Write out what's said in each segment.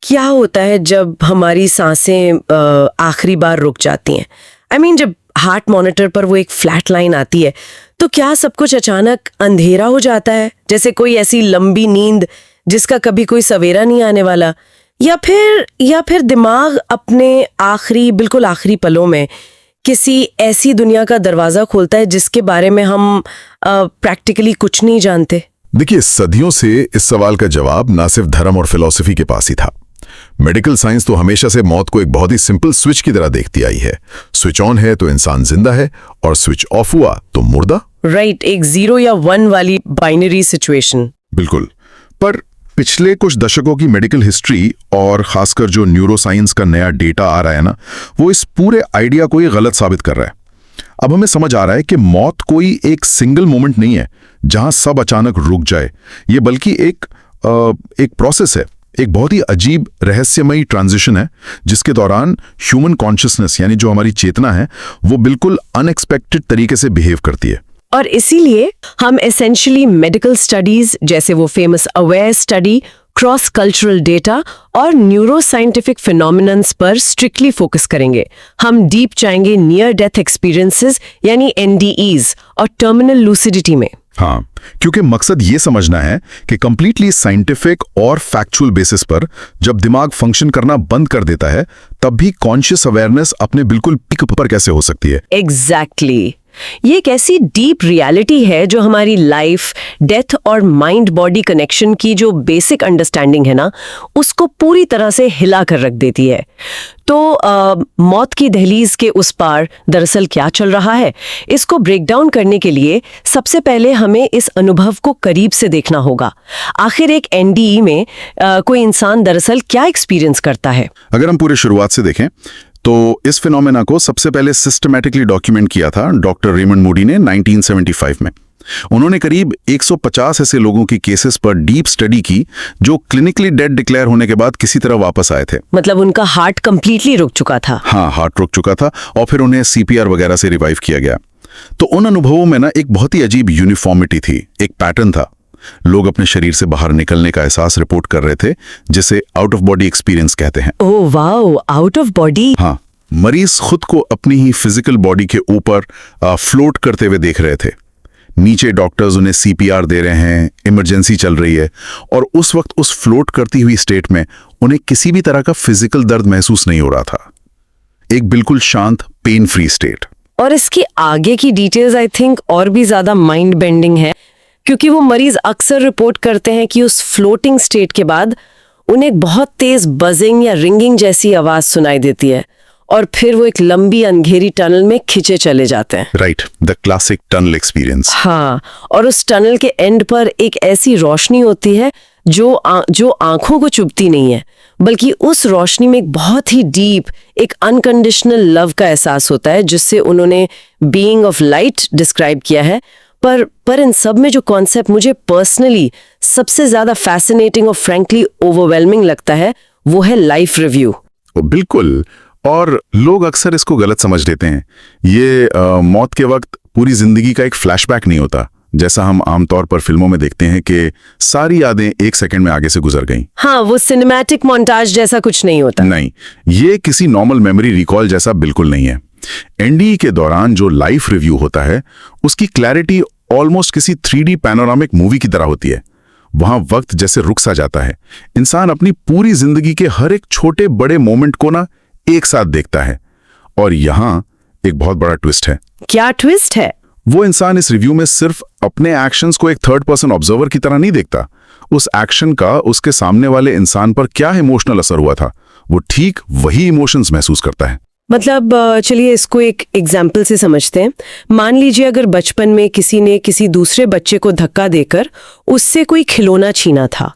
क्या होता है जब हमारी सांसें आखिरी बार रुक जाती हैं? I mean, जब हार्ट मॉनिटर पर वो एक फ्लैट लाइन आती है तो क्या सब कुछ अचानक अंधेरा हो जाता है, जैसे कोई ऐसी लंबी नींद जिसका कभी कोई सवेरा नहीं आने वाला, या फिर दिमाग अपने बिल्कुल आखिरी पलों में किसी ऐसी दुनिया का दरवाजा खोलता है जिसके बारे में हम प्रैक्टिकली कुछ नहीं जानते? देखिए, सदियों से इस सवाल का जवाब ना सिर्फ धर्म और फिलॉसफी के पास ही था। मेडिकल साइंस तो हमेशा से मौत को एक बहुत ही सिंपल स्विच की तरह देखती आई है। स्विच ऑन है तो इंसान जिंदा है और स्विच ऑफ हुआ तो मुर्दा। राइट, एक 0 या 1 वाली बाइनरी सिचुएशन। बिल्कुल। पर पिछले कुछ दशकों की मेडिकल हिस्ट्री और खासकर जो न्यूरोसाइंस का नया डेटा आ रहा है ना, वो इस पूरे आइडिया को ही गलत साबित कर रहा है। अब हमें समझ आ रहा है कि मौत कोई एक सिंगल मोमेंट नहीं है जहां सब अचानक रुक जाए। ये बल्कि एक प्रोसेस है, एक बहुत ही अजीब रहस्यमयी ट्रांजिशन है जिसके दौरान ह्यूमन कॉन्शियसनेस यानी जो हमारी चेतना है वो बिल्कुल अनएक्सपेक्टेड तरीके से बिहेव करती है। और इसीलिए हम एसेंशियली मेडिकल स्टडीज जैसे वो famous aware study, cross cultural data और न्यूरोसाइंटिफिक फिनोमिनन्स पर स्ट्रिक्टली फोकस करेंगे। हम डीप जाएंगे नियर डेथ एक्सपीरियंसेस यानी NDEs और टर्मिनल लूसिडिटी में। हाँ, क्योंकि मकसद ये समझना है कि कंप्लीटली साइंटिफिक और फैक्चुअल बेसिस पर जब दिमाग फंक्शन करना बंद कर देता है तब भी कॉन्शियस अवेयरनेस अपने बिल्कुल पीक पर कैसे हो सकती है। एग्जैक्टली ये एक ऐसी डीप रियलिटी है जो हमारी लाइफ, डेथ और माइंड बॉडी कनेक्शन की जो बेसिक अंडरस्टैंडिंग है ना, उसको पूरी तरह से हिला कर रख देती है। तो मौत की दहलीज के उस पार दरअसल क्या चल रहा है, इसको ब्रेक डाउन करने के लिए सबसे पहले हमें इस अनुभव को करीब से देखना होगा। आखिर एक NDE में कोई इंसान दरअसल क्या एक्सपीरियंस करता है। अगर हम पूरी शुरुआत से देखें तो इस फिनोमेना को सबसे पहले सिस्टमैटिकली डॉक्यूमेंट किया था डॉक्टर रेमंड मूडी ने 1975 में। उन्होंने करीब 150 ऐसे लोगों की केसेस पर डीप स्टडी की जो क्लिनिकली डेड डिक्लेयर होने के बाद किसी तरह वापस आए थे। मतलब उनका हार्ट कंप्लीटली रुक चुका था। हाँ, हार्ट रुक चुका था और फिर उन्हें CPR वगैरह से रिवाइव किया गया। तो उन अनुभवों में ना एक बहुत ही अजीब यूनिफॉर्मिटी थी, एक पैटर्न था। लोग अपने शरीर से बाहर निकलने का एहसास रिपोर्ट कर रहे थे जिसे आउट ऑफ बॉडी एक्सपीरियंस कहते हैं। Oh wow, out of body. हाँ, मरीज खुद को अपनी ही फिजिकल बॉडी के ऊपर फ्लोट करते हुए देख रहे थे। नीचे डॉक्टर्स उन्हें CPR दे रहे हैं, इमरजेंसी चल रही है और उस वक्त उस फ्लोट करती हुई स्टेट में उन्हें किसी भी तरह का फिजिकल दर्द महसूस नहीं हो रहा था। एक बिल्कुल शांत, पेन फ्री स्टेट। और इसकी आगे की डिटेल्स आई थिंक और भी ज्यादा माइंड बेंडिंग है, क्योंकि वो मरीज अक्सर रिपोर्ट करते हैं कि उस फ्लोटिंग स्टेट के बाद उन्हें एक बहुत तेज बजिंग या रिंगिंग जैसी आवाज सुनाई देती है और फिर वो एक लंबी अंधेरी टनल में खिंचे चले जाते हैं। Right, the classic tunnel experience. हाँ, और उस टनल के एंड पर एक ऐसी रोशनी होती है जो आंखों को चुभती नहीं है, बल्कि उस रोशनी में एक बहुत ही डीप, एक अनकंडीशनल लव का एहसास होता है जिससे उन्होंने बीइंग ऑफ लाइट डिस्क्राइब किया है। पर इन सब में जो कॉन्सेप्ट मुझे पर्सनली सबसे ज्यादा फैसिनेटिंग और फ्रैंकली ओवरवेलमिंग लगता है वो है लाइफ रिव्यू। बिल्कुल, और लोग अक्सर इसको गलत समझ लेते हैं। ये मौत के वक्त पूरी जिंदगी का एक फ्लैशबैक नहीं होता जैसा हम आमतौर पर फिल्मों में देखते हैं कि सारी यादें 1 सेकंड में आगे से गुजर गईं। हाँ, वो सिनेमैटिक मोन्टाज जैसा कुछ नहीं होता। नहीं, ये किसी नॉर्मल मेमोरी रिकॉल जैसा बिल्कुल नहीं है। NDE के दौरान जो लाइफ रिव्यू होता है उसकी क्लैरिटी ऑलमोस्ट किसी 3D पैनोरामिक मूवी की तरह होती है। वहां वक्त जैसे रुक सा जाता है। इंसान अपनी पूरी जिंदगी के हर एक छोटे बड़े मोमेंट को ना एक साथ देखता है। और यहां एक बहुत बड़ा ट्विस्ट है। क्या ट्विस्ट है? वो इंसान इस रिव्यू में सिर्फ अपने एक्शंस को एक थर्ड पर्सन ऑब्जर्वर की तरह नहीं देखता। उस एक्शन का उसके सामने वाले इंसान पर क्या इमोशनल असर हुआ था, वो ठीक वही इमोशंस महसूस करता है। मतलब चलिए इसको एक एग्जाम्पल से समझते हैं। मान लीजिए अगर बचपन में किसी ने किसी दूसरे बच्चे को धक्का देकर उससे कोई खिलौना छीना था,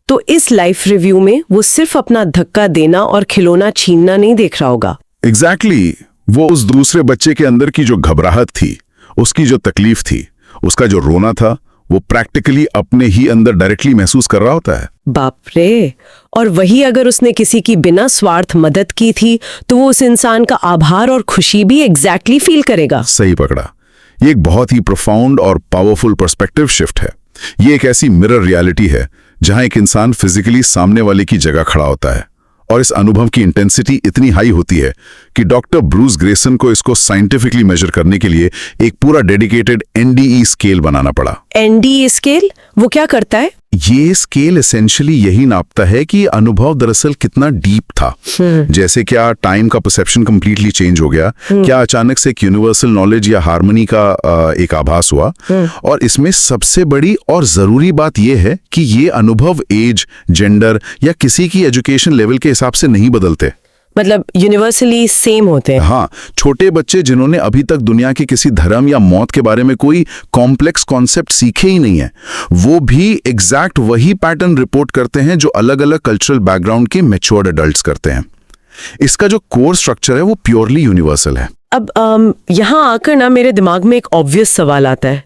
तो इस लाइफ रिव्यू में वो सिर्फ अपना धक्का देना और खिलौना छीनना नहीं देख रहा होगा। एग्जैक्टली, वो उस दूसरे बच्चे के अंदर की जो घबराहट थी, उसकी जो तकलीफ थी, उसका जो रोना था, वो प्रैक्टिकली अपने ही अंदर डायरेक्टली महसूस कर रहा होता है। बाप रे! और वही अगर उसने किसी की बिना स्वार्थ मदद की थी तो वो उस इंसान का आभार और खुशी भी एग्जैक्टली फील करेगा। सही पकड़ा। ये एक बहुत ही प्रोफाउंड और पावरफुल पर्सपेक्टिव शिफ्ट है। ये एक ऐसी मिरर रियलिटी है जहां एक इंसान फिजिकली सामने वाले की जगह खड़ा होता है और इस अनुभव की इंटेंसिटी इतनी हाई होती है कि डॉक्टर ब्रूस ग्रेसन को इसको साइंटिफिकली मेजर करने के लिए एक पूरा डेडिकेटेड एनडीई स्केल बनाना पड़ा। एनडीई स्केल वो क्या करता है? ये स्केल एसेंशियली यही नापता है कि अनुभव दरअसल कितना डीप था। जैसे क्या टाइम का परसेप्शन कंप्लीटली चेंज हो गया, क्या अचानक से एक यूनिवर्सल नॉलेज या हार्मनी का एक आभास हुआ। और इसमें सबसे बड़ी और जरूरी बात यह है कि ये अनुभव एज, जेंडर या किसी की एजुकेशन लेवल के हिसाब से नहीं बदलते। मतलब यूनिवर्सली सेम होते हैं। हाँ, छोटे बच्चे जिन्होंने अभी तक दुनिया के किसी धर्म या मौत के बारे में कोई कॉम्प्लेक्स कॉन्सेप्ट सीखे ही नहीं है, वो भी एग्जैक्ट वही पैटर्न रिपोर्ट करते हैं जो अलग अलग कल्चरल बैकग्राउंड के मैच्योर्ड एडल्ट्स करते हैं। इसका जो कोर स्ट्रक्चर है वो प्योरली यूनिवर्सल है। अब यहाँ आकर ना मेरे दिमाग में एक ऑब्वियस सवाल आता है।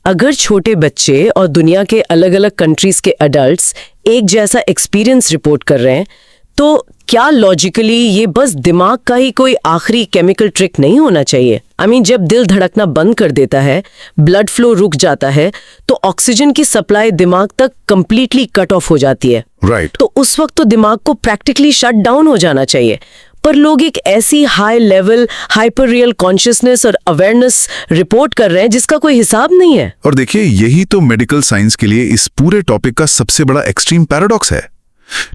अगर छोटे बच्चे और दुनिया के अलग अलग कंट्रीज के एडल्ट्स एक जैसा एक्सपीरियंस रिपोर्ट कर रहे हैं, तो क्या लॉजिकली ये बस दिमाग का ही कोई आखिरी केमिकल ट्रिक नहीं होना चाहिए? जब दिल धड़कना बंद कर देता है, ब्लड फ्लो रुक जाता है, तो ऑक्सीजन की सप्लाई दिमाग तक कंप्लीटली कट ऑफ हो जाती है। राइट। तो उस वक्त तो दिमाग को प्रैक्टिकली शट डाउन हो जाना चाहिए। पर लोग एक ऐसी high level hyper real consciousness और अवेयरनेस रिपोर्ट कर रहे हैं जिसका कोई हिसाब नहीं है। और देखिए, यही तो मेडिकल साइंस के लिए इस पूरे टॉपिक का सबसे बड़ा एक्सट्रीम पैराडॉक्स है।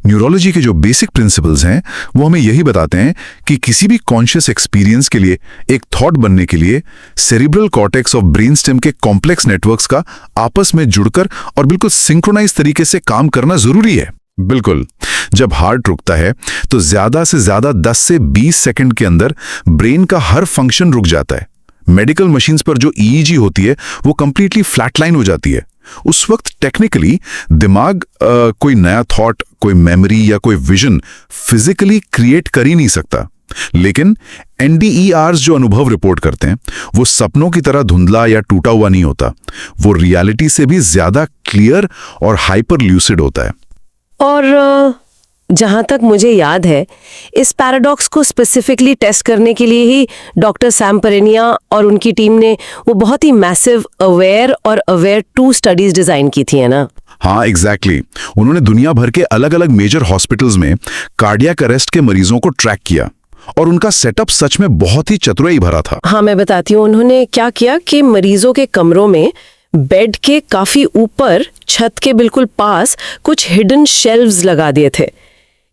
न्यूरोलॉजी के जो बेसिक प्रिंसिपल्स हैं वो हमें यही बताते हैं कि किसी भी कॉन्शियस एक्सपीरियंस के लिए, एक थॉट बनने के लिए सेरिब्रल कॉर्टेक्स और ब्रेन स्टेम के कॉम्प्लेक्स नेटवर्क्स का आपस में जुड़कर और बिल्कुल सिंक्रोनाइज तरीके से काम करना जरूरी है। बिल्कुल, जब हार्ट रुकता है तो ज्यादा से ज्यादा 10 से 20 सेकंड के अंदर ब्रेन का हर फंक्शन रुक जाता है। मेडिकल मशीन्स पर जो ईईजी होती है वो कंप्लीटली फ्लैटलाइन हो जाती है। उस वक्त टेक्निकली दिमाग कोई नया थॉट, कोई मेमोरी या कोई विजन फिजिकली क्रिएट कर ही नहीं सकता। लेकिन एनडीईआरस जो अनुभव रिपोर्ट करते हैं वो सपनों की तरह धुंधला या टूटा हुआ नहीं होता, वो रियलिटी से भी ज्यादा क्लियर और हाइपर ल्यूसिड होता है। और जहाँ तक मुझे याद है, इस पैराडॉक्स को स्पेसिफिकली टेस्ट करने के लिए ही डॉक्टर सैम पेरेनिया और उनकी टीम ने वो बहुत ही मैसिव अवेयर और अवेयर 2 स्टडीज डिजाइन की थी, है ना? हाँ, एग्जैक्टली। उन्होंने दुनिया भर के अलग अलग मेजर हॉस्पिटल्स में कार्डियक अरेस्ट के मरीजों को ट्रैक किया और उनका सेटअप सच में बहुत ही चतुराई भरा था। हाँ, मैं बताती हूँ। उन्होंने क्या किया कि मरीजों के कमरों में बेड के काफी ऊपर, छत के बिल्कुल पास कुछ हिडन शेल्व्स लगा दिए थे।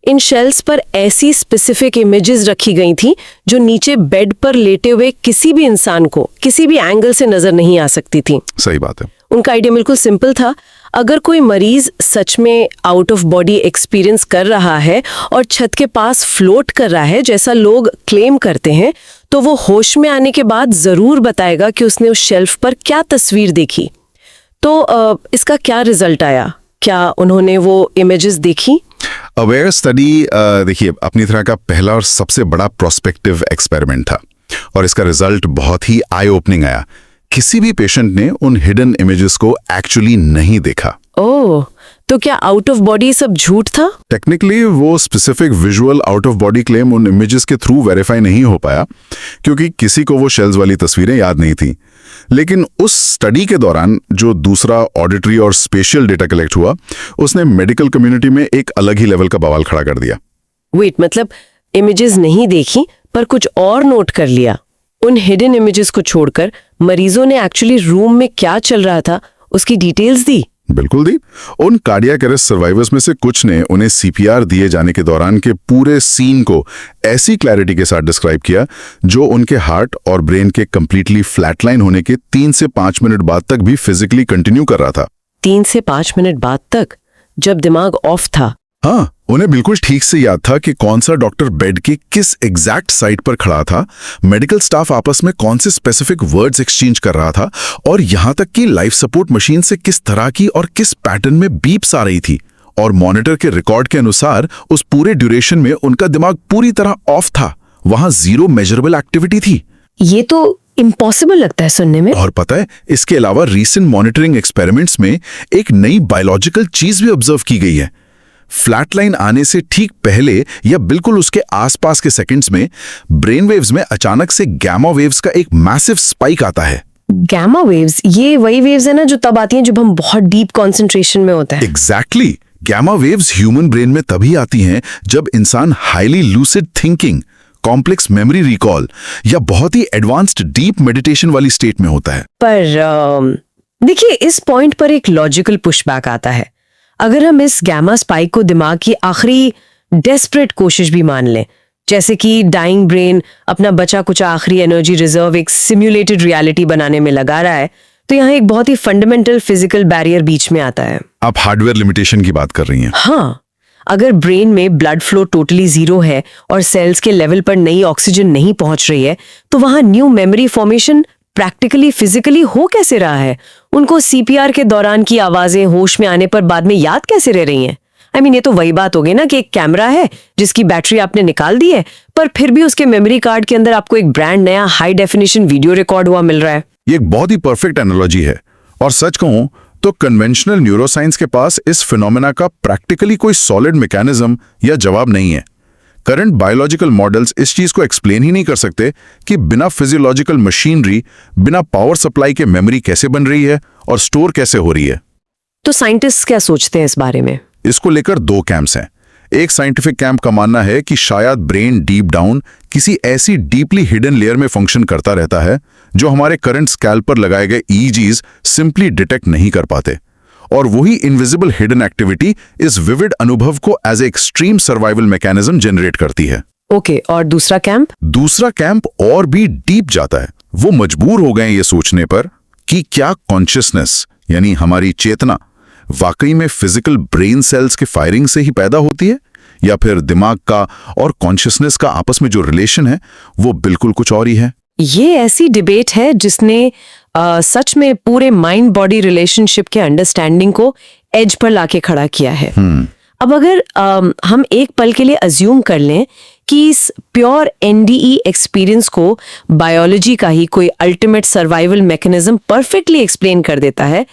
इन शेल्व्स पर ऐसी स्पेसिफिक इमेजेस रखी गई थी जो नीचे बेड पर लेटे हुए किसी भी इंसान को किसी भी एंगल से नजर नहीं आ सकती थी। सही बात है। उनका आइडिया बिल्कुल सिंपल था। अगर कोई मरीज सच में आउट ऑफ बॉडी एक्सपीरियंस कर रहा है और छत के पास फ्लोट कर रहा है जैसा लोग क्लेम करते हैं, तो वो होश में आने के बाद जरूर बताएगा कि उसने उस शेल्फ पर क्या तस्वीर देखी। तो इसका क्या रिजल्ट आया? क्या उन्होंने वो इमेजेस देखी? अवेयर स्टडी देखिए, अपनी तरह का पहला और सबसे बड़ा प्रोस्पेक्टिव एक्सपेरिमेंट था और इसका रिजल्ट बहुत ही आई ओपनिंग आया। किसी भी पेशेंट ने उन हिडन इमेजेस को एक्चुअली नहीं देखा। ओह, तो क्या आउट ऑफ बॉडी सब झूठ था? टेक्निकली वो specific visual out of body claim उन इमेजेस के थ्रू वेरीफाई नहीं हो पाया क्योंकि किसी को वो शेल्स वाली तस्वीरें याद नहीं थी। लेकिन उस स्टडी के दौरान जो दूसरा ऑडिटरी और स्पेशियल डेटा कलेक्ट हुआ, उसने मेडिकल कम्युनिटी में एक अलग ही लेवल का बवाल खड़ा कर दिया। वेट, मतलब इमेजेस नहीं देखी पर कुछ और नोट कर लिया? उन हिडन इमेजेस को छोड़कर मरीजों ने एक्चुअली रूम में क्या चल रहा था उसकी डिटेल्स दी? बिल्कुल दी। उन कार्डियक अरेस्ट सर्वाइवर्स में से कुछ ने उन्हें सीपीआर दिए जाने के दौरान के पूरे सीन को ऐसी क्लैरिटी के साथ डिस्क्राइब किया जो उनके हार्ट और ब्रेन के कंप्लीटली फ्लैटलाइन होने के 3 से 5 मिनट बाद तक भी फिजिकली कंटिन्यू कर रहा था। 3 से 5 मिनट बाद तक, जब दिमाग ऑफ था? हाँ, उन्हें बिल्कुल ठीक से याद था कि कौन सा डॉक्टर बेड के किस एग्जैक्ट साइड पर खड़ा था, मेडिकल स्टाफ आपस में कौन से स्पेसिफिक वर्ड्स एक्सचेंज कर रहा था और यहां तक कि लाइफ सपोर्ट मशीन से किस तरह की और किस पैटर्न में बीप्स आ रही थी। और मॉनिटर के रिकॉर्ड के अनुसार उस पूरे ड्यूरेशन में उनका दिमाग पूरी तरह ऑफ था। वहां जीरो मेजरेबल एक्टिविटी थी। ये तो इम्पॉसिबल लगता है सुनने में। और पता है, इसके अलावा रीसेंट मॉनिटरिंग एक्सपेरिमेंट्स में एक नई बायोलॉजिकल चीज भी ऑब्जर्व की गई है। फ्लैटलाइन आने से ठीक पहले या बिल्कुल उसके आसपास के सेकंड्स में ब्रेन वेव्स में अचानक से गैमा वेव्स का एक मैसिव स्पाइक आता है। गैमा वेव्स, ये वही वेव्स है ना जो तब आती हैं जब हम बहुत डीप कंसंट्रेशन में होते हैं? Exactly. Gamma waves human brain में तभी आती हैं जब इंसान highly lucid thinking, complex memory recall या बहुत ही एडवांस्ड डीप मेडिटेशन वाली स्टेट में होता है। पर देखिए, इस पॉइंट पर एक लॉजिकल पुशबैक आता है। अगर हम इस गैमा स्पाइक को दिमाग की आखिरी डेस्परेट कोशिश भी मान लें, जैसे कि डाइंग ब्रेन अपना बचा कुचा आखिरी एनर्जी रिजर्व एक सिम्युलेटेड रियलिटी बनाने में लगा रहा है, तो यहाँ एक बहुत ही फंडामेंटल फिजिकल बैरियर बीच में आता है। आप हार्डवेयर लिमिटेशन की बात कर रही हैं। हाँ, अगर ब्रेन में ब्लड फ्लो टोटली जीरो है और सेल्स के लेवल पर नई ऑक्सीजन नहीं पहुंच रही है, तो वहां new memory formation practically physically हो कैसे रहा है? उनको सीपीआर के दौरान की आवाजें होश में आने पर बाद में याद कैसे रह रही हैं? I mean, ये तो वही बात हो गई ना कि एक कैमरा है जिसकी बैटरी आपने निकाल दी है, पर फिर भी उसके मेमोरी कार्ड के अंदर आपको एक ब्रांड नया हाई डेफिनेशन वीडियो रिकॉर्ड हुआ मिल रहा है। ये एक बहुत ही परफेक्ट एनालॉजी है, और सच कहूं तो कन्वेंशनल न्यूरोसाइंस के पास इस फिनोमेना का प्रैक्टिकली कोई सॉलिड मैकेनिज्म या जवाब नहीं है। करंट बायोलॉजिकल मॉडल्स इस चीज को एक्सप्लेन ही नहीं कर सकते कि बिना फिजियोलॉजिकल मशीनरी, बिना पावर सप्लाई के मेमोरी कैसे बन रही है और स्टोर कैसे हो रही है। तो साइंटिस्ट क्या सोचते हैं इस बारे में? इसको लेकर दो कैंप्स हैं। एक साइंटिफिक कैंप का मानना है कि शायद ब्रेन डीप डाउन किसी ऐसी डीपली हिडन लेयर में फंक्शन करता रहता है जो हमारे करंट स्कैल्प पर लगाए गए ईईजीज सिंपली डिटेक्ट नहीं कर पाते, और वही इनविजिबल हिडन एक्टिविटी इस विविड अनुभव को as a extreme survival mechanism generate करती है। ओके, और दूसरा कैंप? दूसरा कैंप और भी डीप जाता है। वो मजबूर हो गए ये सोचने पर कि क्या कॉन्शियसनेस यानी हमारी चेतना वाकई में फिजिकल ब्रेन सेल्स के फायरिंग से ही पैदा होती है, या फिर दिमाग का और कॉन्शियसनेस का आपस में जो रिलेशन है वो बिल्कुल कुछ और ही है। ये ऐसी डिबेट है जिसने सच में पूरे माइंड बॉडी रिलेशनशिप के अंडरस्टैंडिंग को एज पर लाके खड़ा किया है। अब अगर हम एक पल के लिए अज्यूम कर लें कि इस प्योर एनडीई एक्सपीरियंस को बायोलॉजी का ही कोई ultimate survival mechanism perfectly explain कर देता है,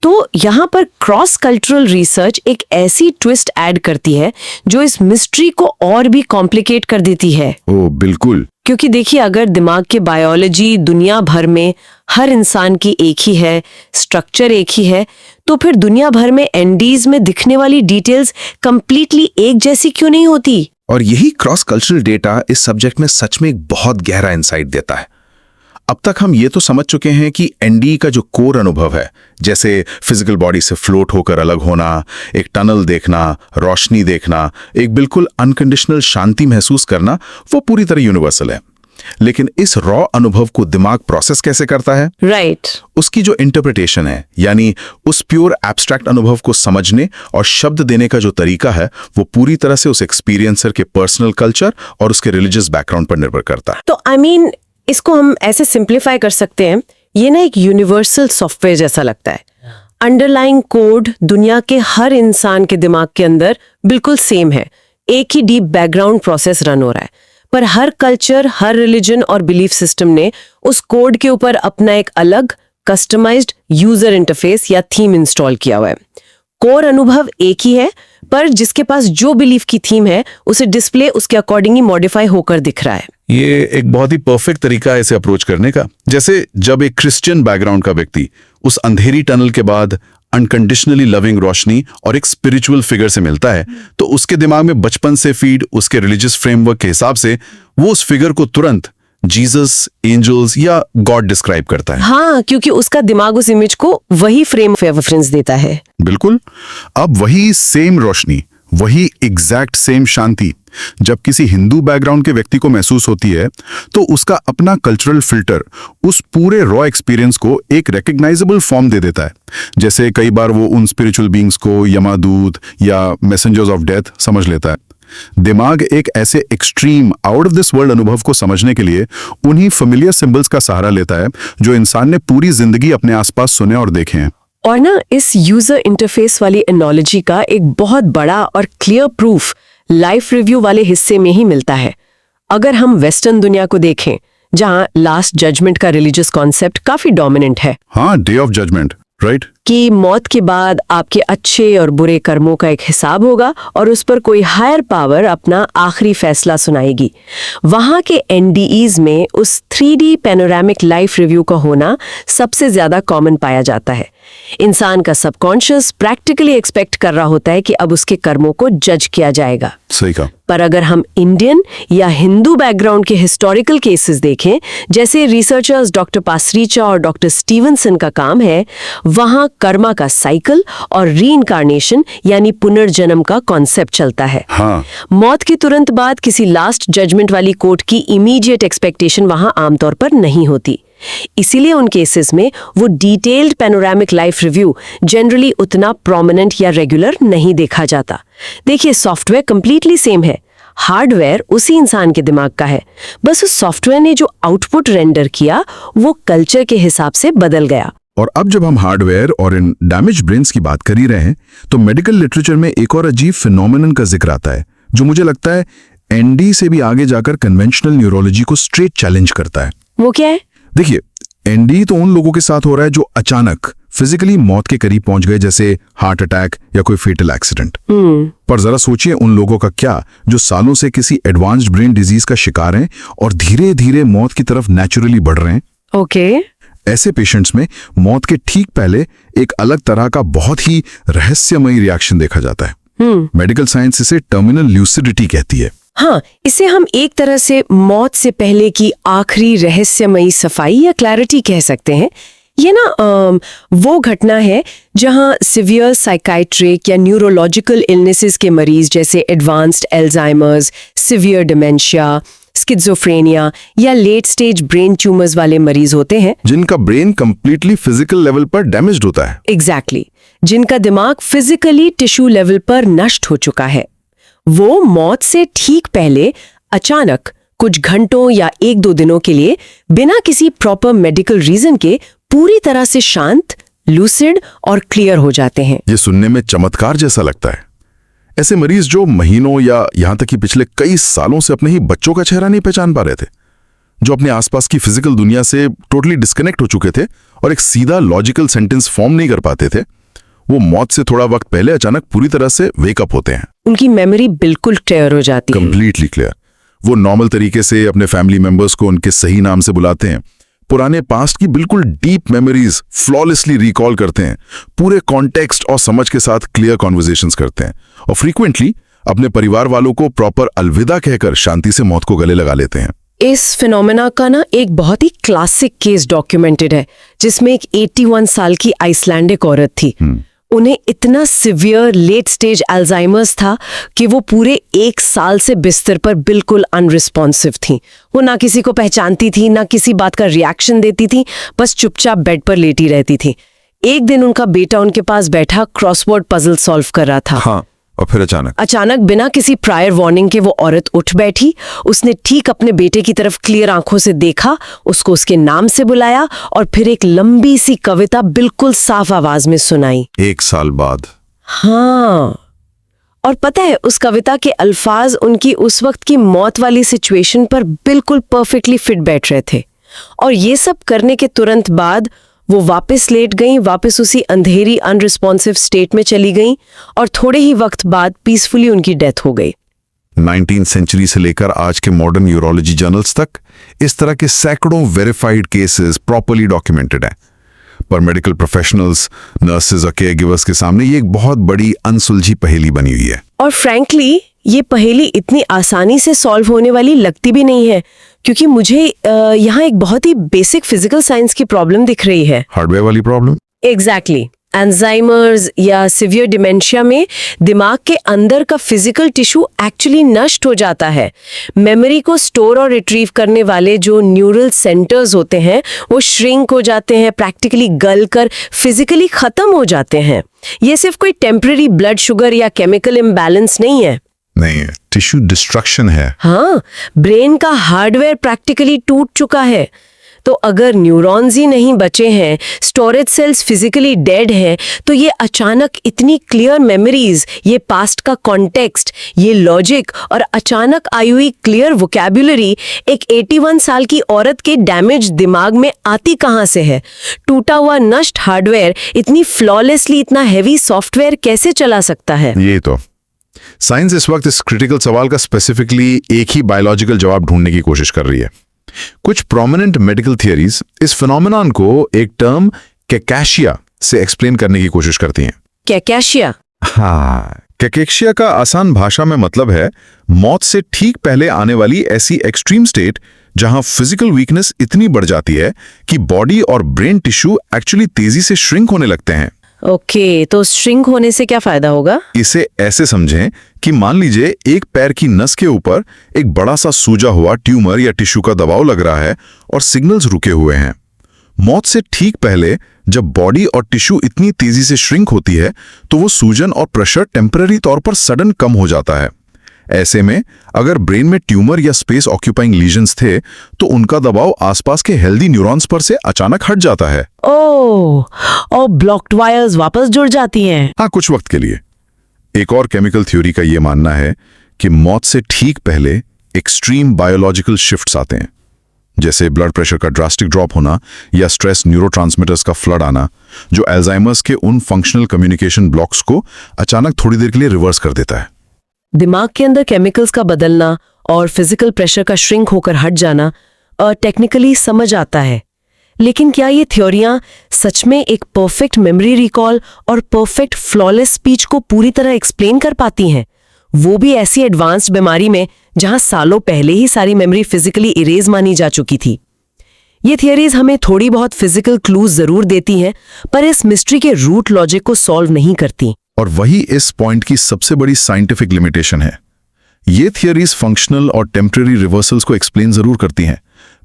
तो यहाँ पर क्रॉस कल्चरल रिसर्च एक ऐसी ट्विस्ट ऐड करती है जो इस मिस्ट्री को और भी कॉम्प्लिकेट कर देती है। ओ बिल्कुल, क्योंकि देखिए, अगर दिमाग के बायोलॉजी दुनिया भर में हर इंसान की एक ही है, स्ट्रक्चर एक ही है, तो फिर दुनिया भर में एनडीज में दिखने वाली डिटेल्स कंप्लीटली एक जैसी क्यों नहीं होती? और यही क्रॉस कल्चरल डेटा इस सब्जेक्ट में सच में एक बहुत गहरा इंसाइट देता है। अब तक हम ये तो समझ चुके हैं कि एनडी का जो कोर अनुभव है, जैसे फिजिकल बॉडी से फ्लोट होकर अलग होना, एक टनल देखना, रोशनी देखना, एक बिल्कुल अनकंडीशनल शांति महसूस करना, वो पूरी तरह यूनिवर्सल है। लेकिन इस रॉ अनुभव को दिमाग प्रोसेस कैसे करता है? राइट। उसकी जो इंटरप्रिटेशन है, यानी उस प्योर एब्स्ट्रैक्ट अनुभव को समझने और शब्द देने का जो तरीका है, वो पूरी तरह से उस एक्सपीरियंसर के पर्सनल कल्चर और उसके रिलीजियस बैकग्राउंड पर निर्भर करता है। तो इसको हम ऐसे सिंप्लीफाई कर सकते हैं, ये ना एक यूनिवर्सल सॉफ्टवेयर जैसा लगता है। अंडरलाइंग कोड दुनिया के हर इंसान के दिमाग के अंदर बिल्कुल सेम है, एक ही डीप बैकग्राउंड प्रोसेस रन हो रहा है, पर हर कल्चर, हर रिलीजन और बिलीफ सिस्टम ने उस कोड के ऊपर अपना एक अलग कस्टमाइज्ड यूजर इंटरफेस या थीम इंस्टॉल किया हुआ है। कोर अनुभव एक ही है, पर जिसके पास जो बिलीफ की थीम है उसे डिस्प्ले उसके अकॉर्डिंग ही मॉडिफाई होकर दिख रहा है। ये एक बहुत ही परफेक्ट तरीका है इसे अप्रोच करने का। जैसे जब एक क्रिश्चियन बैकग्राउंड का व्यक्ति उस अंधेरी टनल के बाद अनकंडीशनली लविंग रोशनी और एक स्पिरिचुअल फिगर से मिलता है, तो उसके दिमाग में बचपन से फीड उसके रिलीजियस फ्रेमवर्क के हिसाब से वो उस फिगर को तुरंत जीसस, एंजल्स या गॉड डिस्क्राइब करता है। हाँ, क्योंकि उसका दिमाग उस इमेज को वही फ्रेम ऑफ रेफरेंस देता है। बिल्कुल। अब वही सेम रोशनी, वही एग्जैक्ट सेम शांति जब किसी हिंदू बैकग्राउंड के व्यक्ति को महसूस होती है, तो उसका अपना कल्चरल फिल्टर उस पूरे रॉ एक्सपीरियंस को एक रिकग्नाइजेबल फॉर्म दे देता है। जैसे कई बार वो उन स्पिरिचुअल बीइंग्स को यमादूत या मैसेंजर्स ऑफ डेथ समझ लेता है। दिमाग एक ऐसे extreme out of this world अनुभव को समझने के लिए उन्हीं फेमिलियर सिंबल्स का सहारा लेता है जो इंसान ने पूरी जिंदगी अपने आसपास सुने और देखे हैं। और ना, इस यूजर इंटरफेस वाली एनोलॉजी का एक बहुत बड़ा और क्लियर प्रूफ लाइफ रिव्यू वाले हिस्से में ही मिलता है। अगर हम वेस्टर्न दुनिया को देखें, जहां लास्ट जजमेंट का रिलीजियस कॉन्सेप्ट काफी डोमिनेंट है। हाँ, डे ऑफ जजमेंट, राइट, कि मौत के बाद आपके अच्छे और बुरे कर्मों का एक हिसाब होगा और उस पर कोई हायर पावर अपना आखिरी फैसला सुनाएगी। वहां के एनडीईज में उस 3D पैनोरामिक लाइफ रिव्यू का होना सबसे ज्यादा कॉमन पाया जाता है। इंसान का सबकॉन्शियस प्रैक्टिकली एक्सपेक्ट कर रहा होता है कि अब उसके कर्मों को जज किया जाएगा। सही कहा। पर अगर हम इंडियन या हिंदू बैकग्राउंड के हिस्टोरिकल केसेस देखें, जैसे रिसर्चर्स डॉक्टर पासरीचा और डॉक्टर स्टीवनसन का काम है, वहां कर्मा का साइकिल और रीइंकार्नेशन यानी पुनर्जन्म का कॉन्सेप्ट चलता है। हाँ। मौत के तुरंत बाद किसी लास्ट जजमेंट वाली कोर्ट की इमीडिएट एक्सपेक्टेशन वहां आमतौर पर नहीं होती। इसीलिए उन केसेस में वो detailed panoramic life review generally उतना प्रोमिनेंट या रेगुलर नहीं देखा जाता। देखिए, सॉफ्टवेयर कंप्लीटली सेम है, हार्डवेयर उसी इंसान के दिमाग का है, बस उस सॉफ्टवेयर ने जो आउटपुट रेंडर किया वो कल्चर के हिसाब से बदल गया। और अब जब हम हार्डवेयर और इन डैमेज ब्रेन्स की बात कर ही रहे हैं, तो मेडिकल लिटरेचर में एक और अजीब फिनोमेनन का जिक्र आता है, जो मुझे लगता है एनडी से भी आगे जाकर कन्वेंशनल न्यूरोलॉजी को स्ट्रेट चैलेंज करता है। वो क्या है? देखिए, एनडी तो उन लोगों के साथ हो रहा है जो अचानक फिजिकली मौत के करीब पहुंच गए, जैसे हार्ट अटैक या कोई फेटल एक्सीडेंट। पर जरा सोचिए उन लोगों का क्या जो सालों से किसी एडवांस्ड ब्रेन डिजीज का शिकार हैं और धीरे धीरे मौत की तरफ नेचुरली बढ़ रहे हैं। ओके। ऐसे पेशेंट्स में मौत के ठीक पहले एक अलग तरह का बहुत ही रहस्यमयी रिएक्शन देखा जाता है। मेडिकल साइंस इसे टर्मिनल ल्यूसिडिटी कहती है। हाँ, इसे हम एक तरह से मौत से पहले की आखिरी रहस्यमयी सफाई या क्लैरिटी कह सकते हैं। ये ना वो घटना है जहां सिवियर साइकाइट्रिक या न्यूरोलॉजिकल इलनेसेस के मरीज जैसे advanced Alzheimer's, severe dementia, schizophrenia या लेट स्टेज ब्रेन ट्यूमर्स वाले मरीज होते हैं, जिनका ब्रेन कंप्लीटली फिजिकल लेवल पर डैमेज्ड होता है। एग्जैक्टली, जिनका दिमाग फिजिकली टिश्यू लेवल पर नष्ट हो चुका है। वो मौत से ठीक पहले अचानक कुछ घंटों या 1-2 दिनों के लिए बिना किसी प्रॉपर मेडिकल रीजन के पूरी तरह से शांत, लूसिड और क्लियर हो जाते हैं। ये सुनने में चमत्कार जैसा लगता है। ऐसे मरीज जो महीनों या यहां तक कि पिछले कई सालों से अपने ही बच्चों का चेहरा नहीं पहचान पा रहे थे, जो अपने आसपास की फिजिकल दुनिया से टोटली डिस्कनेक्ट हो चुके थे और एक सीधा लॉजिकल सेंटेंस फॉर्म नहीं कर पाते थे, वो मौत से थोड़ा वक्त पहले अचानक पूरी तरह से वेकअप होते हैं। उनकी मेमोरी बिल्कुल क्लियर हो जाती है। Completely clear. वो नॉर्मल तरीके से अपने फैमिली मेंबर्स को उनके सही नाम से बुलाते हैं, पुराने पास्ट की बिल्कुल डीप मेमोरीज फ्लॉलेसली रिकॉल करते हैं, पूरे कॉन्टेक्स्ट और समझ के साथ क्लियर कॉन्वर्सेशंस करते हैं और फ्रीक्वेंटली अपने परिवार वालों को प्रॉपर अलविदा कहकर शांति से मौत को गले लगा लेते हैं। इस फिनोमेना का ना एक बहुत ही क्लासिक केस डॉक्यूमेंटेड है, जिसमें एक 81 साल की आइसलैंडिक औरत थी। उन्हें इतना सिवियर लेट स्टेज अल्जाइमर्स था कि वो पूरे 1 साल से बिस्तर पर बिल्कुल अनरिस्पॉन्सिव थी। वो ना किसी को पहचानती थी, ना किसी बात का रिएक्शन देती थी, बस चुपचाप बेड पर लेटी रहती थी। एक दिन उनका बेटा उनके पास बैठा क्रॉसवर्ड पजल सॉल्व कर रहा था। हाँ, और फिर अचानक बिना किसी प्रायर वार्निंग के वो औरत उठ बैठी। उसने ठीक अपने बेटे की तरफ क्लियर आंखों से देखा, उसको उसके नाम से बुलाया और फिर एक लंबी सी कविता बिल्कुल साफ आवाज में सुनाई। 1 साल बाद। हाँ, और पता है उस कविता के अल्फाज उनकी उस वक्त की मौत वाली सिचुएशन पर बिल्कुल परफेक्टली फिट बैठ रहे थे। और ये सब करने के तुरंत बाद वो वापस लेट गईं, वापस उसी अंधेरी अनरिस्पॉन्सिव स्टेट में चली गईं और थोड़े ही वक्त बाद पीसफुली उनकी डेथ हो गई। 19वीं सेंचुरी से लेकर आज के मॉडर्न न्यूरोलॉजी जर्नल्स तक इस तरह के सैकड़ों वेरीफाइड केसेस प्रॉपर्ली डॉक्यूमेंटेड हैं। पर मेडिकल प्रोफेशनल्स, नर्सेज और केयरगिवर्स के सामने ये एक बहुत बड़ी अनसुलझी पहेली बनी हुई है। और फ्रैंकली ये पहेली इतनी आसानी से सॉल्व होने वाली लगती भी नहीं है, क्योंकि मुझे यहाँ एक बहुत ही बेसिक फिजिकल साइंस की प्रॉब्लम दिख रही है। हार्डवेयर वाली प्रॉब्लम? एग्जैक्टली। अल्जाइमर्स या सिवियर डिमेंशिया में दिमाग के अंदर का फिजिकल टिश्यू एक्चुअली नष्ट हो जाता है। मेमोरी को स्टोर और रिट्रीव करने वाले जो न्यूरल सेंटर्स होते हैं वो श्रिंक हो जाते हैं, प्रैक्टिकली गल कर फिजिकली खत्म हो जाते हैं। ये सिर्फ कोई टेम्पररी ब्लड शुगर या केमिकल इम्बैलेंस नहीं है, टिश्यू डिस्ट्रक्शन है। हाँ, ब्रेन का हार्डवेयर प्रैक्टिकली टूट चुका है। तो अगर न्यूरॉन्स ही नहीं बचे हैं, स्टोरेज सेल्स फिजिकली डेड हैं, तो ये अचानक इतनी क्लियर मेमोरीज, ये पास्ट का कॉन्टेक्स्ट, ये लॉजिक और अचानक आई हुई क्लियर वोकैबुलरी एक 81 साल की औरत के डैमेज दिमाग में आती कहाँ से है? टूटा हुआ नष्ट हार्डवेयर इतनी फ्लॉलेसली इतना हैवी सॉफ्टवेयर कैसे चला सकता है? ये तो साइंस इस वक्त इस क्रिटिकल सवाल का स्पेसिफिकली एक ही बायोलॉजिकल जवाब ढूंढने की कोशिश कर रही है। कुछ प्रोमिनेंट मेडिकल थियरीज इस फिनोमेनन को एक टर्म कैकाशिया से एक्सप्लेन करने की कोशिश करती हैं। कैकेशिया। हाँ, कैकेशिया का आसान भाषा में मतलब है मौत से ठीक पहले आने वाली ऐसी एक्सट्रीम स्टेट जहां फिजिकल वीकनेस इतनी बढ़ जाती है कि बॉडी और ब्रेन टिश्यू एक्चुअली तेजी से श्रिंक होने लगते हैं। ओके, तो श्रिंक होने से क्या फायदा होगा? इसे ऐसे समझें कि मान लीजिए एक पैर की नस के ऊपर एक बड़ा सा सूजा हुआ ट्यूमर या टिश्यू का दबाव लग रहा है और सिग्नल्स रुके हुए हैं। मौत से ठीक पहले जब बॉडी और टिश्यू इतनी तेजी से श्रिंक होती है तो वो सूजन और प्रेशर टेम्पररी तौर पर सडन कम हो जाता है। ऐसे में अगर ब्रेन में ट्यूमर या स्पेस ऑक्यूपाइंग लीजन्स थे तो उनका दबाव आसपास के हेल्दी न्यूरॉन्स पर से अचानक हट जाता है। ओह, और ब्लॉक्ड वायर्स वापस जुड़ जाती हैं। हाँ, कुछ वक्त के लिए। एक और केमिकल थ्योरी का ये मानना है कि मौत से ठीक पहले एक्सट्रीम बायोलॉजिकल शिफ्ट्स आते हैं, जैसे ब्लड प्रेशर का ड्रास्टिक ड्रॉप होना या स्ट्रेस न्यूरोट्रांसमीटर्स का फ्लड आना, जो अल्जाइमर्स के उन फंक्शनल कम्युनिकेशन ब्लॉक्स को अचानक थोड़ी देर के लिए रिवर्स कर देता है। दिमाग के अंदर केमिकल्स का बदलना और फिजिकल प्रेशर का श्रिंक होकर हट जाना टेक्निकली समझ आता है, लेकिन क्या ये थ्योरियां सच में एक परफेक्ट मेमोरी रिकॉल और परफेक्ट फ्लॉलेस स्पीच को पूरी तरह एक्सप्लेन कर पाती हैं, वो भी ऐसी एडवांस्ड बीमारी में जहां सालों पहले ही सारी मेमोरी फिजिकली इरेज मानी जा चुकी थी? ये थियरीज हमें थोड़ी बहुत फिजिकल क्लूज जरूर देती हैं, पर इस मिस्ट्री के रूट लॉजिक को सॉल्व नहीं करती। और वही इस पॉइंट की सबसे बड़ी साइंटिफिक लिमिटेशन है। ये थियरीज फंक्शनल और टेम्परेरी रिवर्सल्स को एक्सप्लेन जरूर करती हैं,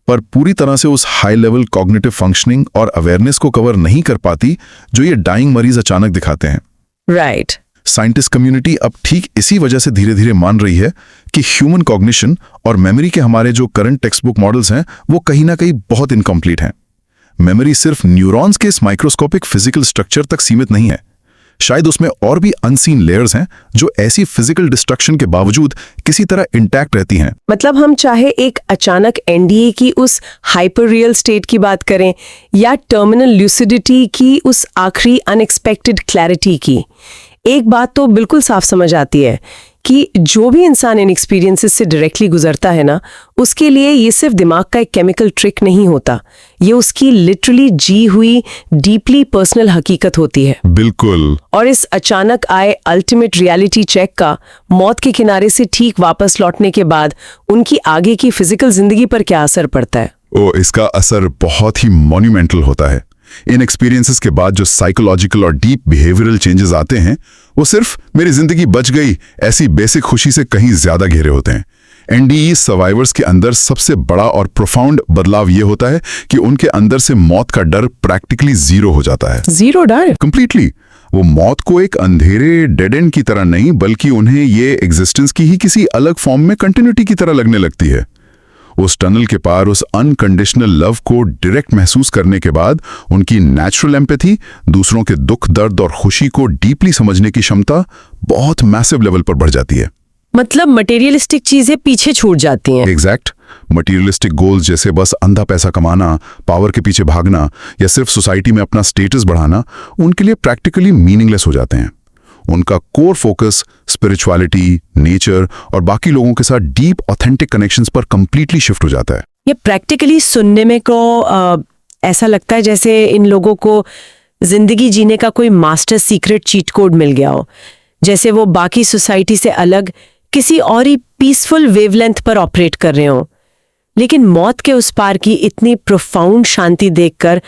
पर पूरी तरह से उस हाई लेवल कॉग्निटिव फंक्शनिंग और अवेयरनेस को कवर नहीं कर पाती जो ये डाइंग मरीज अचानक दिखाते हैं। राइट। साइंटिस्ट कम्युनिटी अब ठीक इसी वजह से धीरे धीरे मान रही है कि ह्यूमन कॉग्निशन और मेमोरी के हमारे जो करंट टेक्स्ट बुक मॉडल्स हैं वो कहीं ना कहीं बहुत इनकम्प्लीट हैं। मेमोरी सिर्फ न्यूरॉन्स के इस माइक्रोस्कोपिक फिजिकल स्ट्रक्चर तक सीमित नहीं है, शायद उसमें और भी अनसीन लेयर्स हैं जो ऐसी फिजिकल डिस्ट्रक्शन के बावजूद किसी तरह इंटैक्ट रहती हैं। मतलब हम चाहे एक अचानक एनडीए की उस हाइपर रियल स्टेट की बात करें या टर्मिनल ल्यूसिडिटी की उस आखिरी अनएक्सपेक्टेड क्लैरिटी की, एक बात तो बिल्कुल साफ समझ आती है कि जो भी इंसान इन एक्सपीरियंसेस से डायरेक्टली गुजरता है ना, उसके लिए ये सिर्फ दिमाग का एक केमिकल ट्रिक नहीं होता, ये उसकी लिटरली जी हुई डीपली पर्सनल हकीकत होती है। बिल्कुल। और इस अचानक आए अल्टीमेट रियलिटी चेक का मौत के किनारे से ठीक वापस लौटने के बाद उनकी आगे की फिजिकल जिंदगी पर क्या असर पड़ता है? इसका असर बहुत ही मॉन्यूमेंटल होता है। इन एक्सपीरियंसेस के बाद जो साइकोलॉजिकल और डीप बिहेवियरल चेंजेस आते हैं वो सिर्फ मेरी जिंदगी बच गई ऐसी बेसिक खुशी से कहीं ज्यादा गहरे होते हैं। एनडीई सर्वाइवर्स के अंदर सबसे बड़ा और प्रोफाउंड बदलाव ये होता है कि उनके अंदर से मौत का डर प्रैक्टिकली जीरो हो जाता है। जीरो डर? कंप्लीटली। वो मौत को एक अंधेरे डेड एंड की तरह नहीं, बल्कि उन्हें ये एग्जिस्टेंस की ही किसी अलग फॉर्म में कंटिन्यूटी की तरह लगने लगती है। उस टनल के पार उस अनकंडीशनल लव को डायरेक्ट महसूस करने के बाद उनकी नेचुरल एम्पैथी, दूसरों के दुख दर्द और खुशी को डीपली समझने की क्षमता बहुत मैसिव लेवल पर बढ़ जाती है। मतलब मटेरियलिस्टिक चीजें पीछे छूट जाती हैं। एग्जैक्ट। मटेरियलिस्टिक गोल्स जैसे बस अंधा पैसा कमाना, पावर के पीछे भागना या सिर्फ सोसाइटी में अपना स्टेटस बढ़ाना उनके लिए प्रैक्टिकली मीनिंगलेस हो जाते हैं। उनका कोर फोकस स्पिरिचुअलिटी, नेचर और बाकी लोगों के साथ डीप ऑथेंटिक कनेक्शंस पर कंप्लीटली शिफ्ट हो जाता है। ये प्रैक्टिकली सुनने में को ऐसा लगता है जैसे इन लोगों को जिंदगी जीने का कोई मास्टर सीक्रेट चीट कोड मिल गया हो, जैसे वो बाकी सोसाइटी से अलग किसी और ही पीसफुल वेवलेंथ पर ऑपरेट कर रहे हो। लेकिन मौत के उस पार की इतनी प्रोफाउंड शांति देखकर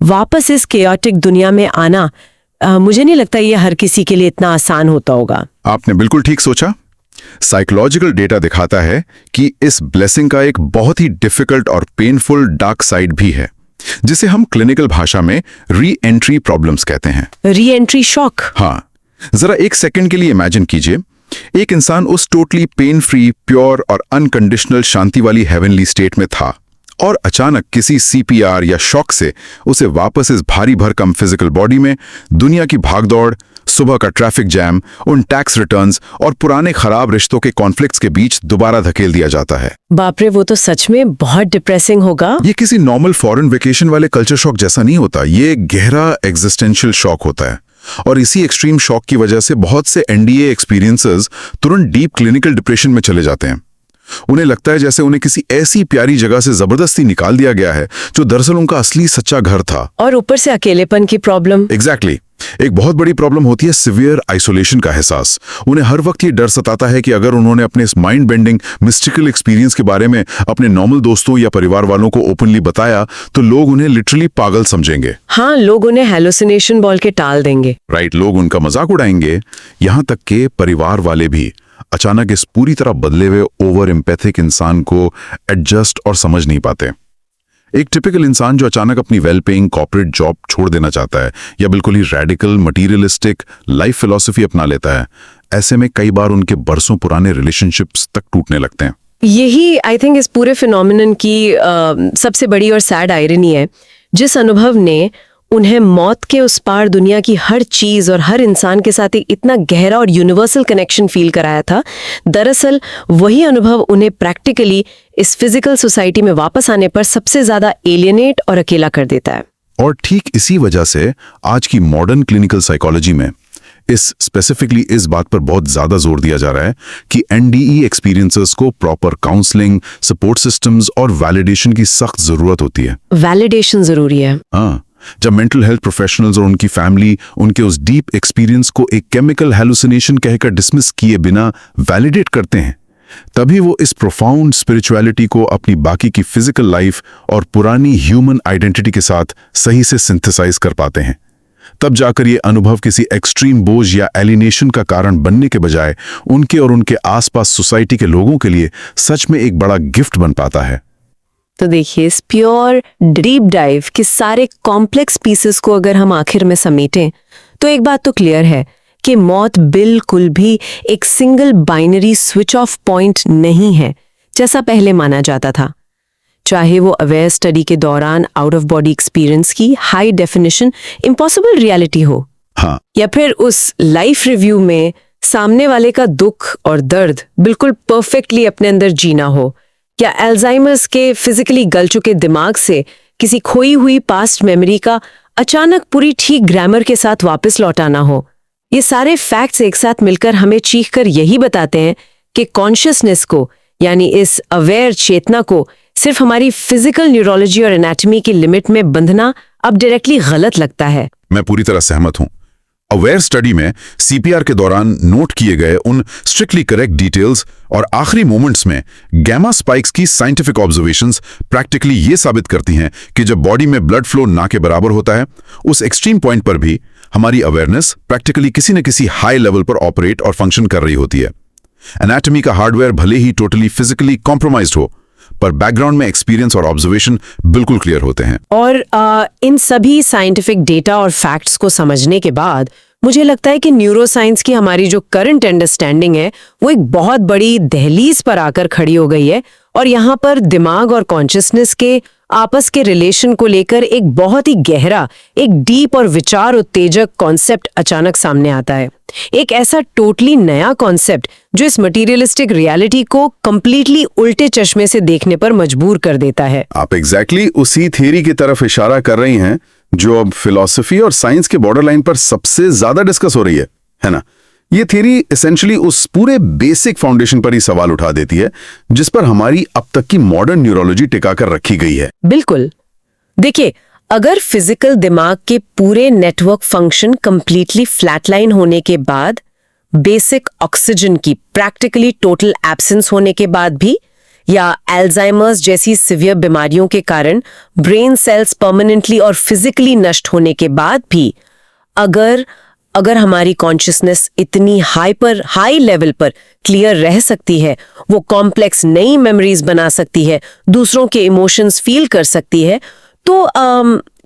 वापस इस केओटिक दुनिया में आना मुझे नहीं लगता ये हर किसी के लिए इतना आसान होता होगा। आपने बिल्कुल ठीक सोचा। साइकोलॉजिकल डेटा दिखाता है कि इस ब्लेसिंग का एक बहुत ही डिफिकल्ट और पेनफुल डार्क साइड भी है, जिसे हम क्लिनिकल भाषा में री एंट्री प्रॉब्लम्स कहते हैं। Re entry shock? हाँ, जरा एक सेकंड के लिए इमेजिन कीजिए, एक इंसान उस टोटली पेन फ्री, प्योर और अनकंडीशनल शांति वाली हेवनली स्टेट में था और अचानक किसी सीपीआर या शॉक से उसे वापस इस भारी भरकम फिजिकल बॉडी में दुनिया की भागदौड़, सुबह का ट्रैफिक जैम, उन टैक्स रिटर्न्स और पुराने खराब रिश्तों के कॉन्फ्लिक्ट्स के बीच दोबारा धकेल दिया जाता है। बाप रे, वो तो सच में बहुत डिप्रेसिंग होगा। ये किसी नॉर्मल फॉरेन वेकेशन वाले कल्चर शॉक जैसा नहीं होता, ये गहरा एग्जिस्टेंशियल शॉक होता है। और इसी एक्सट्रीम शॉक की वजह से बहुत से एनडीए एक्सपीरियंसेस तुरंत डीप क्लिनिकल डिप्रेशन में चले जाते हैं। उन्हें लगता है जैसे उन्हें किसी ऐसी प्यारी जगह से जबरदस्ती निकाल दिया गया है जो दरअसल उनका असली सच्चा घर था। और ऊपर से अकेलेपन की प्रॉब्लम। एग्जैक्टली एक बहुत बड़ी प्रॉब्लम होती है सिवियर आइसोलेशन का एहसास। उन्हें हर वक्त ये डर सताता है कि अगर उन्होंने अपने इस माइंड बेंडिंग मिस्टिकल एक्सपीरियंस के बारे में अपने नॉर्मल दोस्तों या परिवार वालों को ओपनली बताया तो लोग उन्हें लिटरली पागल समझेंगे। हाँ, लोग उन्हें हेलुसिनेशन बोल के टाल देंगे। राइट, लोग उनका मजाक उड़ाएंगे। यहां तक के परिवार वाले भी अचानक इस पूरी तरह बदले हुए ओवर एम्पैथिक इंसान को एडजस्ट और समझ नहीं पाते। एक टिपिकल इंसान जो अचानक अपनी वेल पेइंग कॉर्पोरेट जॉब छोड़ देना चाहता है या बिल्कुल ही रेडिकल मटीरियलिस्टिक लाइफ फिलॉसफी अपना लेता है, ऐसे में कई बार उनके बरसों पुराने रिलेशनशिप्स तक टूटने लगते हैं। यही आई थिंक इस पूरे फिनोमिनन की सबसे बड़ी और सैड आयरनी है। जिस अनुभव ने उन्हें मौत के उस पार दुनिया की हर चीज और हर इंसान के साथ एक इतना गहरा और यूनिवर्सल कनेक्शन फील कराया था, दरअसल वही अनुभव उन्हें प्रैक्टिकली इस फिजिकल सोसाइटी में वापस आने पर सबसे ज्यादा एलियनेट और अकेला कर देता है। और ठीक इसी वजह से आज की मॉडर्न क्लिनिकल साइकोलॉजी में स्पेसिफिकली इस बात पर बहुत ज्यादा जोर दिया जा रहा है कि एनडीई एक्सपीरियंसेस को प्रॉपर काउंसलिंग, सपोर्ट सिस्टम्स और वैलिडेशन की सख्त जरूरत होती है। वैलिडेशन जरूरी है। हाँ, जब मेंटल हेल्थ प्रोफेशनल्स और उनकी फैमिली उनके उस डीप एक्सपीरियंस को एक केमिकल हेलुसिनेशन कहकर डिसमिस किए बिना वैलिडेट करते हैं, तभी वो इस प्रोफाउंड स्पिरिचुअलिटी को अपनी बाकी की फिजिकल लाइफ और पुरानी ह्यूमन आइडेंटिटी के साथ सही से सिंथेसाइज कर पाते हैं। तब जाकर ये अनुभव किसी एक्सट्रीम बोझ या एलिनेशन का कारण बनने के बजाय उनके और उनके आसपास सोसाइटी के लोगों के लिए सच में एक बड़ा गिफ्ट बन पाता है। तो देखिए, इस प्योर डीप डाइव के सारे कॉम्प्लेक्स पीसेस को अगर हम आखिर में समेटें तो एक बात तो क्लियर है कि मौत बिल्कुल भी एक single binary switch off point नहीं है जैसा पहले माना जाता था। चाहे वो अवेयर स्टडी के दौरान आउट ऑफ बॉडी एक्सपीरियंस की हाई डेफिनेशन इम्पॉसिबल रियलिटी हो, हाँ, या फिर उस लाइफ रिव्यू में सामने वाले का दुख और दर्द बिल्कुल परफेक्टली अपने अंदर जीना हो, या अल्जाइमर्स के फिजिकली गल चुके दिमाग से किसी खोई हुई पास्ट मेमोरी का अचानक पूरी ठीक ग्रामर के साथ वापस लौटाना हो। ये सारे फैक्ट्स एक साथ मिलकर हमें चीखकर यही बताते हैं कि कॉन्शियसनेस को, यानी इस अवेयर चेतना को, सिर्फ हमारी फिजिकल न्यूरोलॉजी और एनाटॉमी की लिमिट में बंधना अब डायरेक्टली गलत लगता है। मैं पूरी तरह सहमत हूं। अवेयर स्टडी में सीपीआर के दौरान नोट किए गए उन स्ट्रिक्टली करेक्ट डिटेल्स और आखिरी मोमेंट्स में गैमा स्पाइक्स की साइंटिफिक ऑब्जर्वेशंस प्रैक्टिकली ये साबित करती हैं कि जब बॉडी में ब्लड फ्लो ना के बराबर होता है, उस एक्सट्रीम पॉइंट पर भी हमारी अवेयरनेस प्रैक्टिकली किसी न किसी हाई लेवल पर ऑपरेट और फंक्शन कर रही होती है। एनाटॉमी का हार्डवेयर भले ही टोटली फिजिकली कॉम्प्रोमाइज्ड हो, पर बैकग्राउंड में एक्सपीरियंस और ऑब्जर्वेशन बिल्कुल क्लियर होते हैं। और इन सभी साइंटिफिक डेटा और फैक्ट्स को समझने के बाद मुझे लगता है कि न्यूरोसाइंस की हमारी जो करंट अंडरस्टैंडिंग है वो एक बहुत बड़ी दहलीज पर आकर खड़ी हो गई है, और यहाँ पर दिमाग और कॉन्शियसनेस के आपस के रिलेशन को लेकर एक बहुत ही गहरा, एक डीप और विचार उत्तेजक कॉन्सेप्ट अचानक सामने आता है। एक ऐसा टोटली नया कॉन्सेप्ट जो इस मटीरियलिस्टिक रियलिटी को कंप्लीटली उल्टे चश्मे से देखने पर मजबूर कर देता है। आप एग्जैक्टली उसी थियरी की तरफ इशारा कर रही हैं जो अब फिलॉसफी और साइंस के बॉर्डर लाइन पर सबसे ज्यादा डिस्कस हो रही है ना? ये थियरी एसेंशियली उस पूरे बेसिक फाउंडेशन पर ही सवाल उठा देती है जिस पर हमारी अब तक की मॉडर्न न्यूरोलॉजी टिका कर रखी गई है। बिल्कुल। देखिए, अगर फिजिकल दिमाग के पूरे नेटवर्क फंक्शन कंप्लीटली फ्लैटलाइन होने के बाद, बेसिक ऑक्सीजन की प्रैक्टिकली टोटल एब्सेंस होने के बाद भी, या अल्जाइमर्स जैसी सिवियर बीमारियों के कारण ब्रेन सेल्स परमानेंटली और फिजिकली नष्ट होने के बाद भी, अगर हमारी कॉन्शियसनेस इतनी हाई लेवल पर क्लियर रह सकती है, वो कॉम्प्लेक्स नई मेमोरीज बना सकती है, दूसरों के इमोशंस फील कर सकती है, तो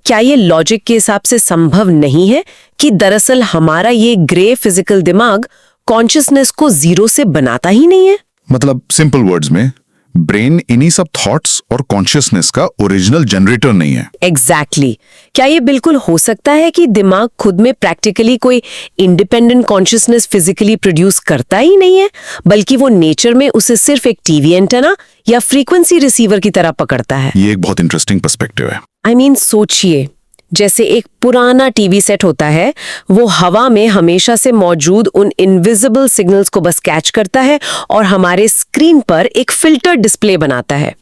क्या ये लॉजिक के हिसाब से संभव नहीं है कि दरअसल हमारा ये ग्रे फिजिकल दिमाग कॉन्शियसनेस को जीरो से बनाता ही नहीं है? मतलब सिंपल वर्ड्स में, ब्रेन इन्हीं सब थॉट्स और कॉन्शियसनेस का ओरिजिनल जनरेटर नहीं है। एग्जैक्टली। क्या ये बिल्कुल हो सकता है कि दिमाग खुद में प्रैक्टिकली कोई इंडिपेंडेंट कॉन्शियसनेस फिजिकली प्रोड्यूस करता ही नहीं है, बल्कि वो नेचर में उसे सिर्फ एक टीवी एंटेना या फ्रीक्वेंसी रिसीवर की तरह पकड़ता है? ये एक बहुत इंटरेस्टिंग पर्सपेक्टिव है। I mean, सोचिए, जैसे एक पुराना टीवी सेट होता है, वो हवा में हमेशा से मौजूद उन इनविजिबल सिग्नल्स को बस कैच करता है और हमारे स्क्रीन पर एक फिल्टर डिस्प्ले बनाता है।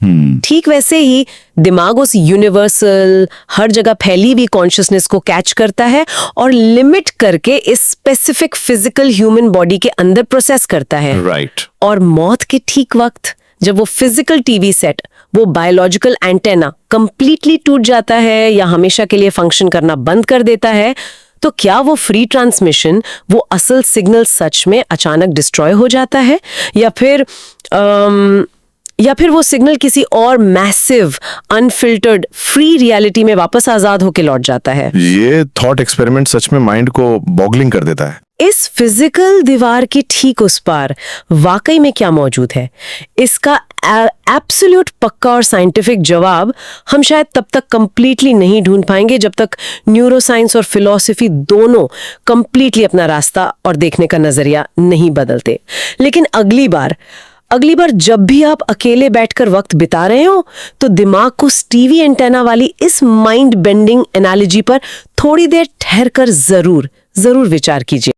ठीक वैसे ही दिमाग उस यूनिवर्सल, हर जगह फैली हुई कॉन्शियसनेस को कैच करता है और लिमिट करके इस स्पेसिफिक फिजिकल ह्यूमन बॉडी के अंदर प्रोसेस करता है। राइट। और मौत के ठीक वक्त जब वो फिजिकल टीवी सेट, वो बायोलॉजिकल एंटेना कंप्लीटली टूट जाता है या हमेशा के लिए फंक्शन करना बंद कर देता है, तो क्या वो फ्री ट्रांसमिशन, वो असल सिग्नल सच में अचानक डिस्ट्रॉय हो जाता है या फिर वो सिग्नल किसी और मैसिव, अनफिल्टर्ड, फ्री रियलिटी में वापस आजाद होकर लौट जाता है? ये थॉट एक्सपेरिमेंट सच में माइंड को बॉगलिंग कर देता है। इस फिजिकल दीवार के ठीक उस पार वाकई में क्या मौजूद है, इसका एब्सोल्यूट पक्का और साइंटिफिक जवाब हम शायद तब तक कंप्लीटली नहीं ढूंढ पाएंगे जब तक न्यूरोसाइंस और फिलॉसफी दोनों कंप्लीटली अपना रास्ता और देखने का नजरिया नहीं बदलते। लेकिन अगली बार जब भी आप अकेले बैठकर वक्त बिता रहे हो, तो दिमाग को टीवी एंटेना वाली इस माइंड बेंडिंग एनालॉजी पर थोड़ी देर ठहरकर जरूर विचार कीजिए।